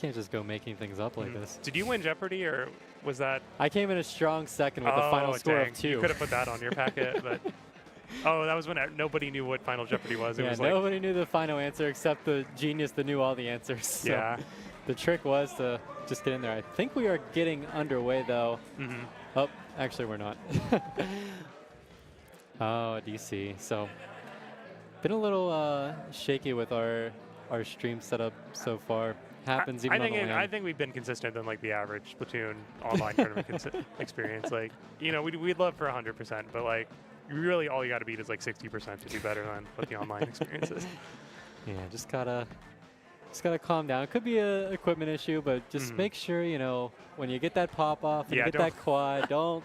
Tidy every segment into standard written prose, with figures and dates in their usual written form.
can't just go making things up like this. Did you win Jeopardy, or was that? I came in a strong second with the final score dang. of 2. You could have put that on your packet, but oh, that was when nobody knew what Final Jeopardy was. It Yeah, was nobody knew the final answer except the genius that knew all the answers. So yeah. the trick was to just get in there. I think we are getting underway, though. Oh, actually, we're not. Oh, DC. So been a little shaky with our stream setup so far. Happens even on the LAN. I think we've been consistent than like the average Splatoon online tournament experience. Like, you know, we'd love for 100%, but like really all you got to beat is like 60% to do better than what the online experience is. Yeah, just gotta calm down. It could be a equipment issue, but just make sure, you know, when you get that pop off and you get that quad, don't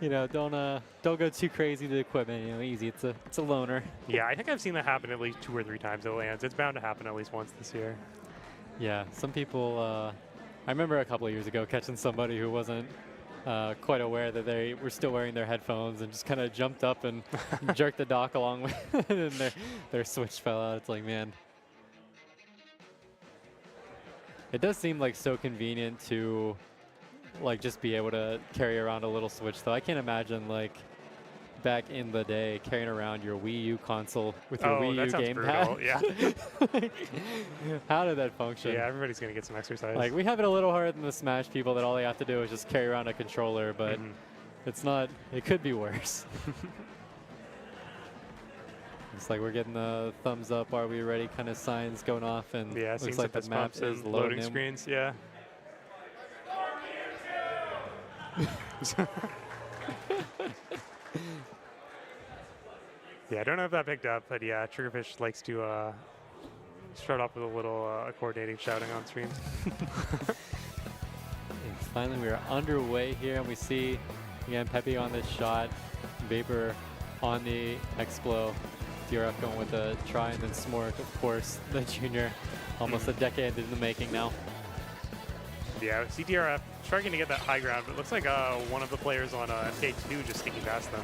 you know, don't go too crazy to the equipment. You know, easy. It's a loner. Yeah, I think I've seen that happen at least 2 or 3 times at LANs. It's bound to happen at least once this year. Yeah, some people. I remember a couple of years ago catching somebody who wasn't quite aware that they were still wearing their headphones and just kind of jumped up and jerked the dock along with it, and their switch fell out. It's like, man. It does seem like so convenient to like just be able to carry around a little switch, though. I can't imagine like back in the day carrying around your Wii U console with your Wii U gamepad. Yeah. How did that function? Yeah, everybody's gonna get some exercise. Like, we have it a little harder than the Smash people that all they have to do is just carry around a controller, but it's not. It could be worse. It's like we're getting the thumbs up. Are we ready? Kind of signs going off, and yeah, looks like the map says loading screens. Yeah. Yeah, I don't know if that picked up, but yeah, Triggerfish likes to start off with a little coordinating shouting on stream. Finally, we are underway here, and we see again Pepe on this shot, Vapor on the Explo, DRF going with a try, and then Smork, of course, the junior, almost a decade in the making now. Yeah, CTRF struggling to get that high ground, but it looks like one of the players on MK2 just sneaking past them.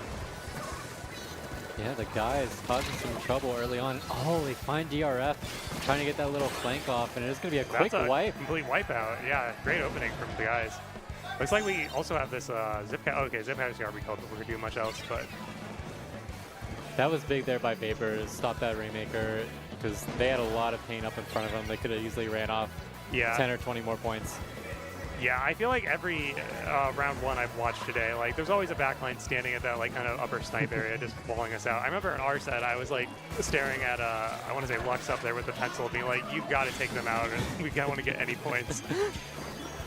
Yeah, the guy is causing some trouble early on. Oh, they find DRF trying to get that little flank off, and it is going to be a quick wipe. Complete wipeout. Yeah, great opening from the guys. Looks like we also have this zip cap. Okay, zip cap is already called before we do much else, but that was big there by Vapor to stop that Rainmaker, because they had a lot of pain up in front of them. They could have easily ran off 10 or 20 more points. Yeah, I feel like every round 1 I've watched today, like there's always a backline standing at that like kind of upper snipe area just balling us out. I remember in our set, I was like staring at, I want to say Lux up there with the pencil, being like, you've got to take them out, and we don't want to get any points.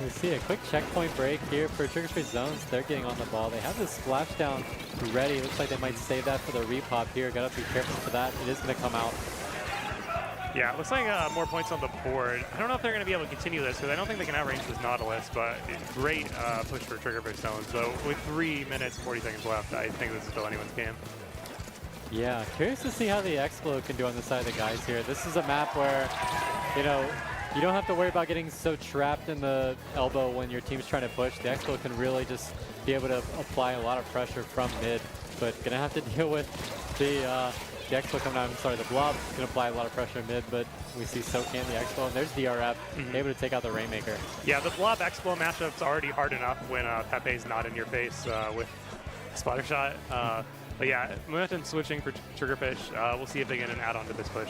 We see a quick checkpoint break here for Triggerfish Zones. They're getting on the ball. They have the splashdown ready. Looks like they might save that for the repop here. Got to be careful for that. It is going to come out. Yeah, it looks like more points on the board. I don't know if they're going to be able to continue this, because I don't think they can outrange this Nautilus, but great push for Triggerfish Zones. So with 3 minutes, 40 seconds left, I think this is still anyone's game. Yeah, curious to see how the Explo can do on the side of the guys here. This is a map where, you know, you don't have to worry about getting so trapped in the elbow when your team's trying to push. The Explo can really just be able to apply a lot of pressure from mid, but gonna have to deal with the Explo coming out. I'm sorry, the Blob can apply a lot of pressure in mid, but we see so can the Explo, and there's DRF able to take out the Rainmaker. Yeah, the Blob Explo matchup's already hard enough when Pepe's not in your face with Spotter Shot. But yeah, momentum switching for Triggerfish. We'll see if they get an add-on to this push.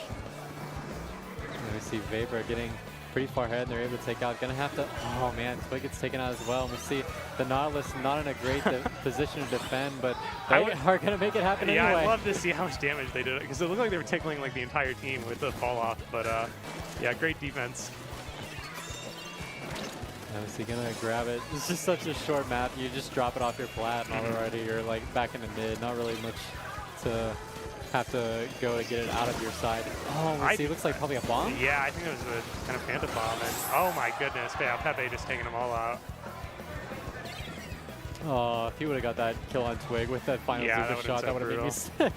And we see Vapor getting pretty far ahead, and they're able to take out. Gonna have to, oh man, Twig gets taken out as well. And we see the Nautilus not in a great position to defend, but they are gonna make it happen anyway. Yeah, I'd love to see how much damage they did, because it looked like they were tickling like the entire team with the fall off. But yeah, great defense. And is he gonna grab it? It's just such a short map. You just drop it off your plat, and already you're like back in the mid. Not really much to have to go to get it out of your side. Oh, let's see. Looks like probably a bomb? Yeah, I think it was a kind of Phantom Bomb. And oh my goodness, yeah, Pepe just taking them all out. Oh, if he would have got that kill on Twig with that final super shot, that would have made me sick.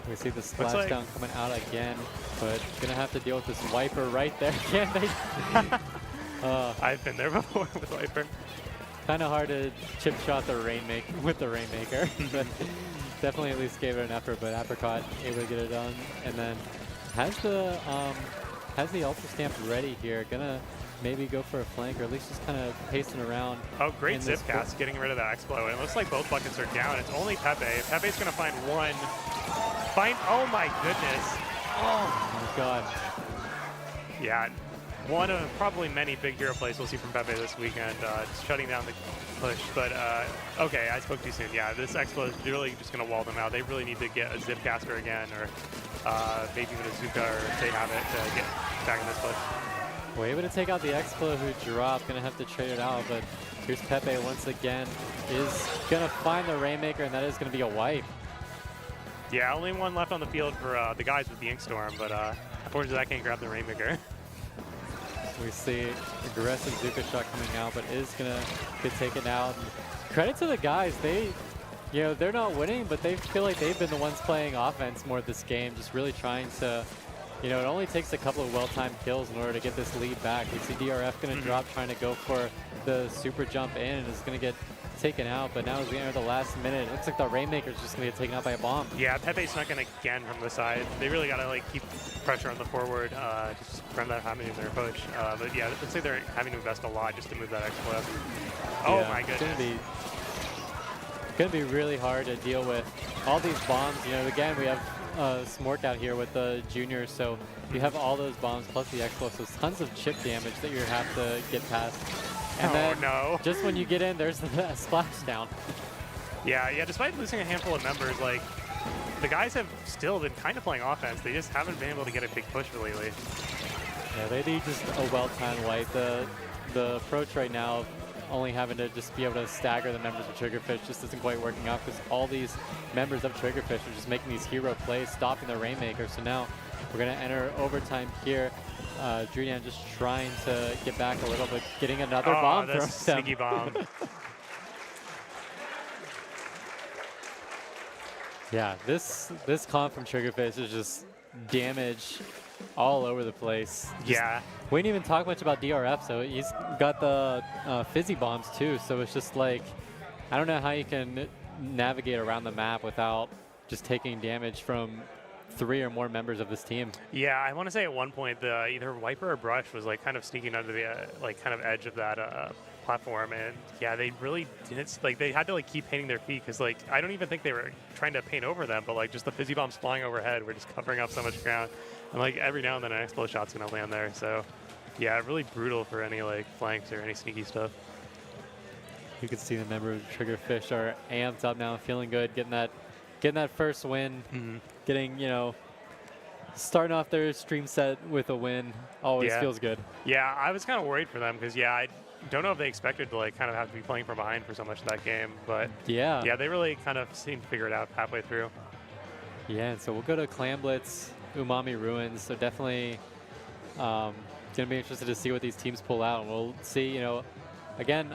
We see the splashdown coming out again, but gonna have to deal with this Wiper right there. Can they? I've been there before with Wiper. Kind of hard to chip shot the Rainmaker with the Rainmaker, but definitely at least gave it an effort. But Apricot able to get it done, and then has the has the Ultra Stamp ready here. Gonna maybe go for a flank, or at least just kind of pacing around. Oh, great zip cast, getting rid of that Explo. And it looks like both buckets are down. It's only Pepe. Pepe's gonna find one. Oh my goodness. Oh my god. Yeah, one of probably many big hero plays we'll see from Pepe this weekend, just shutting down the push. But okay, I spoke too soon. Yeah, this Explo is really just going to wall them out. They really need to get a Zipcaster again, or maybe even a Zuka, or if they have it, to get back in this push. We're able to take out the Explo who dropped. Going to have to trade it out, but here's Pepe once again. Is going to find the Rainmaker, and that is going to be a wipe. Yeah, only one left on the field for the guys with the Inkstorm, but unfortunately that can't grab the Rainmaker. We see aggressive Zuka shot coming out, but is gonna get taken out. And credit to the guys, they're not winning, but they feel like they've been the ones playing offense more this game, just really trying to, it only takes a couple of well-timed kills in order to get this lead back. We see DRF gonna drop, trying to go for the super jump in, and is gonna get taken out, but now as we enter the last minute, it looks like the Rainmaker's just gonna get taken out by a bomb. Yeah, Pepe snuck in again from the side. They really gotta keep pressure on the forward, just prevent that happening in their push. But yeah, it looks like they're having to invest a lot just to move that Explo. Oh my goodness. It's gonna be really hard to deal with all these bombs. Again, we have Smork out here with the juniors, so you have all those bombs plus the Explo, so tons of chip damage that you have to get past. And then just when you get in, there's the splashdown. Yeah, despite losing a handful of members, the guys have still been kind of playing offense. They just haven't been able to get a big push lately. Yeah, they need just a well-timed wipe. The approach right now, only having to just be able to stagger the members of Triggerfish, just isn't quite working out, because all these members of Triggerfish are just making these hero plays, stopping the Rainmaker. So now we're going to enter overtime here. Druidan just trying to get back a little bit, getting another bomb from them. Sneaky bomb. Yeah, this comp from Triggerfish is just damage all over the place. We didn't even talk much about DRF, so he's got the fizzy bombs too, so it's just I don't know how you can navigate around the map without just taking damage from 3 or more members of this team. Yeah, I want to say at one point either Wiper or Brush was kind of sneaking under the kind of edge of that platform, and yeah, they really didn't they had to keep painting their feet, because I don't even think they were trying to paint over them, but just the fizzy bombs flying overhead were just covering up so much ground, and every now and then an Explo shot's gonna land there. So yeah, really brutal for any flanks or any sneaky stuff. You can see the members of Triggerfish are amped up now, feeling good, getting that first win, getting, starting off their stream set with a win always feels good. Yeah, I was kind of worried for them, because I don't know if they expected to kind of have to be playing from behind for so much of that game, but yeah, they really kind of seemed to figure it out halfway through. Yeah, and so we'll go to Clan Blitz, Umami Ruins. So definitely gonna be interested to see what these teams pull out, and we'll see. Again,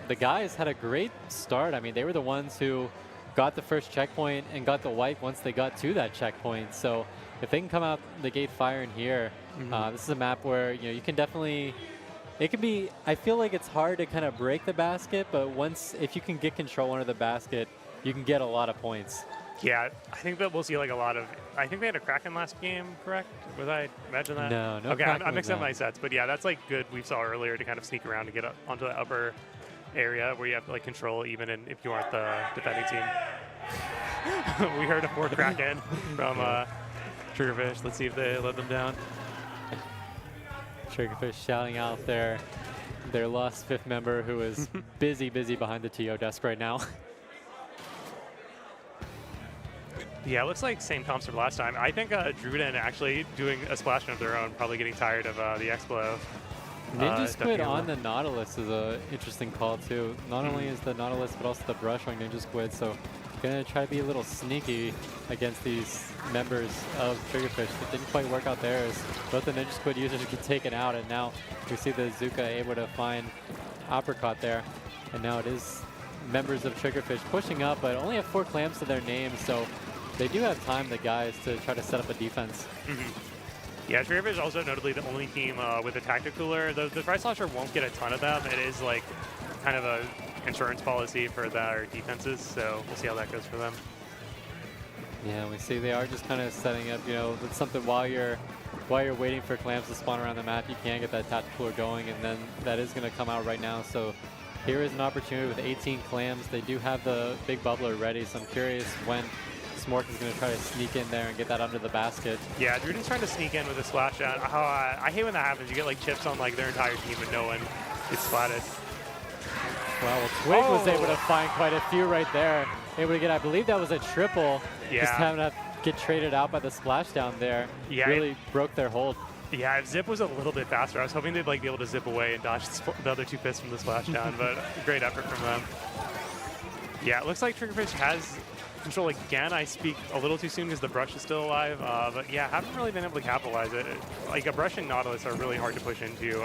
the guys had a great start. I mean, they were the ones who got the first checkpoint and got the wipe once they got to that checkpoint. So if they can come out the gate firing here, this is a map where you can definitely. It can be. I feel like it's hard to kind of break the basket, but if you can get control under the basket, you can get a lot of points. Yeah, I think that we'll see a lot of. I think they had a Kraken last game, correct? Was I imagine that? No. Okay, I'm mixing up my sets, but yeah, that's good. We saw earlier to kind of sneak around to get up onto the upper area where you have control, even if you aren't the defending team. We heard a fourth Kraken from Triggerfish. Let's see if they let them down. Triggerfish shouting out their lost 5th member, who is busy behind the TO desk right now. Yeah, it looks like same comps from last time. I think Druidan actually doing a splashdown of their own, probably getting tired of the Explo. Ninja Squid on the Nautilus is an interesting call too. Not only is the Nautilus, but also the brush on Ninja Squid, so gonna try to be a little sneaky against these members of Triggerfish. It didn't quite work out there, as both the Ninja Squid users get taken out, and now we see the Zuka able to find Apricot there. And now it is members of Triggerfish pushing up, but only have 4 clams to their name, so they do have time, the guys, to try to set up a defense. Yeah, Triggerfish is also notably the only team with a tactic cooler. The Price Launcher won't get a ton of them. It is kind of a insurance policy for their defenses, so we'll see how that goes for them. Yeah, we see they are just kind of setting up, it's something while you're while you're waiting for clams to spawn around the map, you can get that tactical going, and then that is going to come out right now. So here is an opportunity with 18 clams. They do have the big bubbler ready, so I'm curious when Smork is going to try to sneak in there and get that under the basket. Yeah, Druden's trying to sneak in with a splash shot. I hate when that happens. You get like chips on like their entire team and no one gets splatted. Well, Twig was able to find quite a few right there. Able to get, I believe that was a triple. Yeah. Just having to get traded out by the splashdown there. Yeah, really broke their hold. Yeah, if Zip was a little bit faster, I was hoping they'd like be able to zip away and dodge the other two fists from the splashdown, but great effort from them. Yeah, it looks like Triggerfish has control again. I speak a little too soon because the brush is still alive, but yeah, haven't really been able to capitalize it. Like a brush and Nautilus are really hard to push into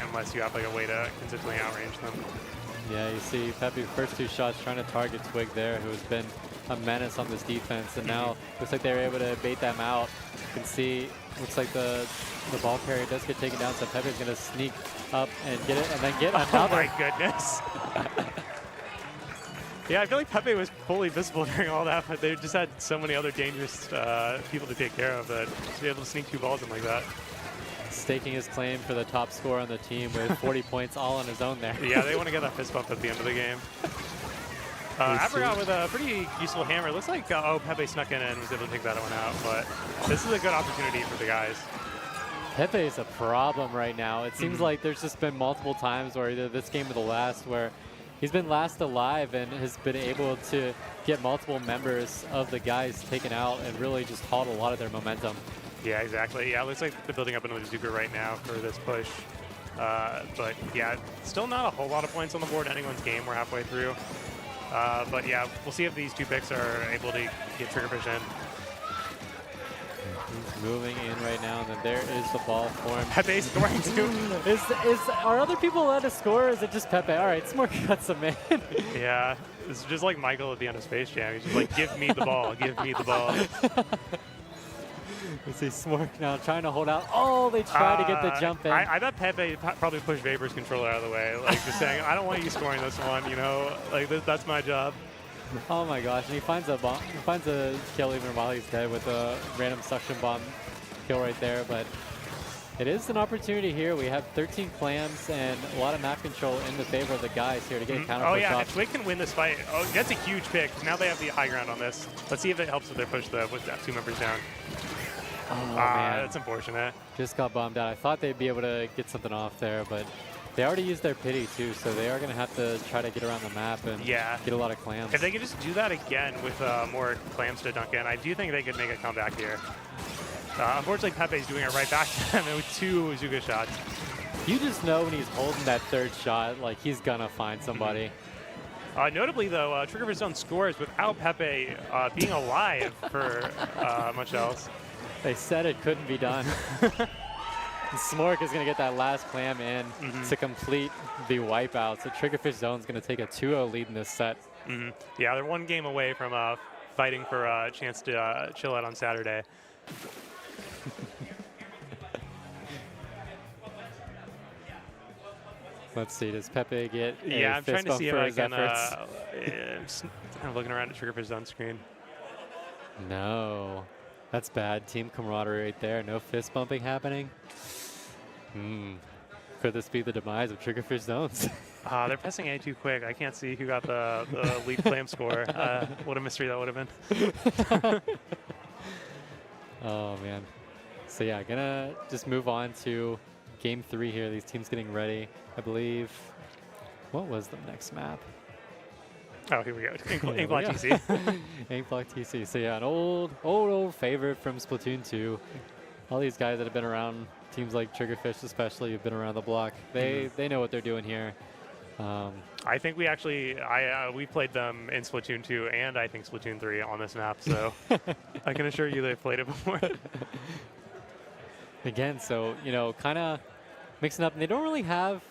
unless you have like a way to consistently outrange them. Yeah, you see Pepe first two shots trying to target Twig there, who has been a menace on this defense, and now looks like they were able to bait them out. You can see, looks like the ball carrier does get taken down, so Pepe's going to sneak up and get it, and then get another. Oh my goodness. Yeah, I feel like Pepe was fully visible during all that, but they just had so many other dangerous people to take care of that to be able to sneak two balls in like that. Staking his claim for the top score on the team with 40 points all on his own there. Yeah, they want to get that fist bump at the end of the game. Aprigot with a pretty useful hammer. Looks like, oh, Pepe snuck in and was able to take that one out, but this is a good opportunity for the guys. Pepe is a problem right now. It seems like there's just been multiple times where either this game or the last where he's been last alive and has been able to get multiple members of the guys taken out and really just halt a lot of their momentum. Yeah, exactly. Yeah, it looks like they're building up another Zuka right now for this push. But yeah, still not a whole lot of points on the board in anyone's game. We're halfway through. But yeah, we'll see if these two picks are able to get Triggerfish in. He's moving in right now, and then there is the ball for him. Pepe scoring too. Are other people allowed to score, or is it just Pepe? All right, Smork cuts him in. Yeah, it's just like Michael at the end of Space Jam. He's just like, give me the ball, give me the ball. We see Smork now trying to hold out. Oh, they try to get the jump in. I bet Pepe probably pushed Vapor's controller out of the way, like just saying, I don't want you scoring this one, you know, like that's my job. Oh my gosh, and he finds a bomb. He finds a kill even while he's dead with a random suction bomb kill right there. But it is an opportunity here. We have 13 clams and a lot of map control in the favor of the guys here to get a counter push. Oh yeah, off. if Twig can win this fight, oh, that's a huge pick. Now they have the high ground on this. Let's see if it helps with their push with that two members down. Oh man, that's unfortunate. Just got bombed out. I thought they'd be able to get something off there, but they already used their pity too, so they are going to have to try to get around the map and get a lot of clams. If they could just do that again with more clams to dunk in, I do think they could make a comeback here. Unfortunately, Pepe's doing it right back to them with two Zuka shots. You just know when he's holding that third shot, like he's going to find somebody. Notably, though, Triggerfish Zone scores without Pepe being alive for much else. They said it couldn't be done. Smork is going to get that last clam in to complete the wipeout. So Triggerfish Zone is going to take a 2-0 lead in this set. Yeah, they're one game away from fighting for a chance to chill out on Saturday. Let's see, does Pepe get a I'm trying to see if I can. I'm just kind of looking around at Triggerfish Zone screen. No. That's bad. Team camaraderie right there. No fist bumping happening. Could this be the demise of Triggerfish Zones? They're pressing A too quick. I can't see who got the lead clam score. What a mystery that would have been. Oh, man. So, yeah, gonna just move on to game 3 here. These teams getting ready. I believe, what was the next map? Oh, here we go. Ink Block TC. Ink Block TC. So yeah, an old favorite from Splatoon 2. All these guys that have been around, teams like Triggerfish especially, have been around the block. They know what they're doing here. I think we actually, we played them in Splatoon 2 and I think Splatoon 3 on this map, so I can assure you they've played it before. Again, so, you know, kind of mixing up. And they don't really have,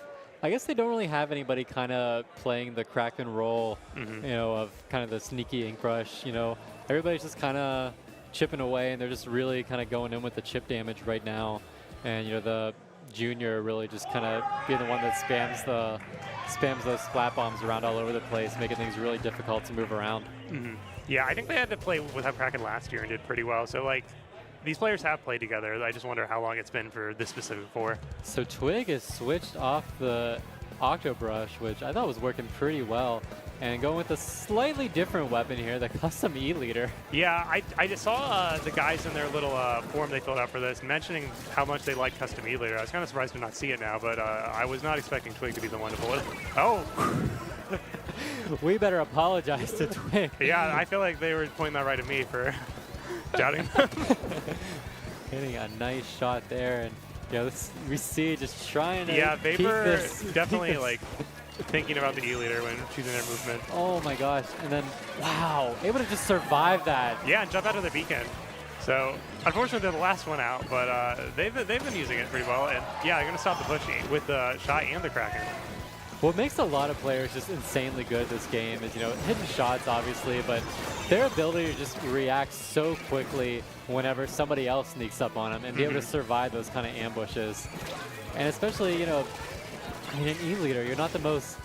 I guess they don't really have anybody kind of playing the crack and roll, you know, of kind of the sneaky ink brush, you know. Everybody's just kind of chipping away, and they're just really kind of going in with the chip damage right now. And, you know, the junior really just kind of being the one that spams those splat bombs around all over the place, making things really difficult to move around. Yeah, I think they had to play without Kraken last year and did pretty well. So, like, these players have played together. I just wonder how long it's been for this specific four. So Twig is switched off the Octobrush, which I thought was working pretty well, and going with a slightly different weapon here, the custom E-Leader. Yeah, I just saw the guys in their little form they filled out for this mentioning how much they like custom E-Leader. I was kind of surprised to not see it now, but I was not expecting Twig to be the one to pull it. Oh! We better apologize to Twig. Yeah, I feel like they were pointing that right at me for doubting them. Hitting a nice shot there, and this, we see just trying to keep Vapor this, definitely like thinking about the E-Leader when choosing their movement. Oh my gosh, and then, wow, able to just survive that. Yeah, and jump out of the beacon. So, unfortunately, they're the last one out, but they've been using it pretty well. And yeah, they're going to stop the push with the shot and the Kraken. What makes a lot of players just insanely good at this game is, hitting shots, obviously, but their ability to just react so quickly whenever somebody else sneaks up on them and be able to survive those kind of ambushes. And especially, an E-Leader, you're not the most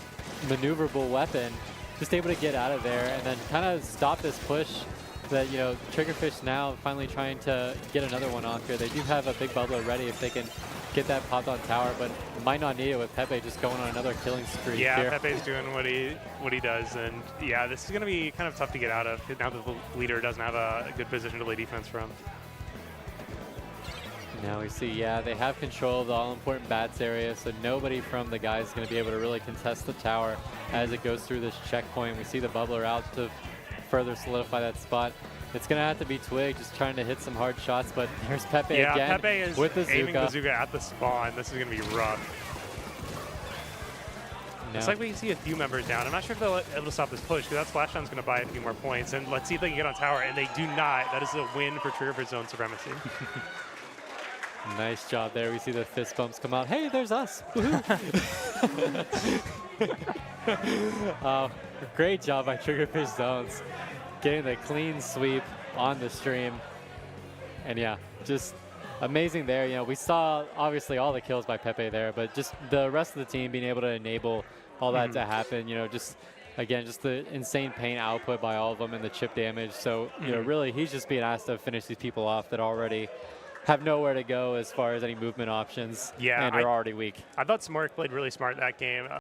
maneuverable weapon, just able to get out of there and then kind of stop this push that, Triggerfish now finally trying to get another one off here. They do have a big bubbler ready if they can get that popped on tower, but might not need it with Pepe just going on another killing spree. Yeah, Pepe's doing what he does, and yeah, this is going to be kind of tough to get out of now that the leader doesn't have a good position to lay defense from. Now we see, they have control of the all-important bats area, so nobody from the guys is going to be able to really contest the tower as it goes through this checkpoint. We see the bubbler out to further solidify that spot. It's going to have to be Twig just trying to hit some hard shots, but there's Pepe again. Yeah, Pepe is with the aiming Bazooka at the spawn. This is going to be rough. No. It's like we see a few members down. I'm not sure if they'll be able to stop this push, because that splashdown's going to buy a few more points. And let's see if they can get on tower, and they do not. That is a win for Triggerfish Zone Supremacy. Nice job there. We see the fist bumps come out. Hey, there's us. Great job by Triggerfish Zones, getting the clean sweep on the stream. And yeah, just amazing there. We saw obviously all the kills by Pepe there, but just the rest of the team being able to enable all that to happen. Just again, just the insane pain output by all of them and the chip damage. So really, he's just being asked to finish these people off that already have nowhere to go as far as any movement options and are already weak. I thought Smork played really smart that game.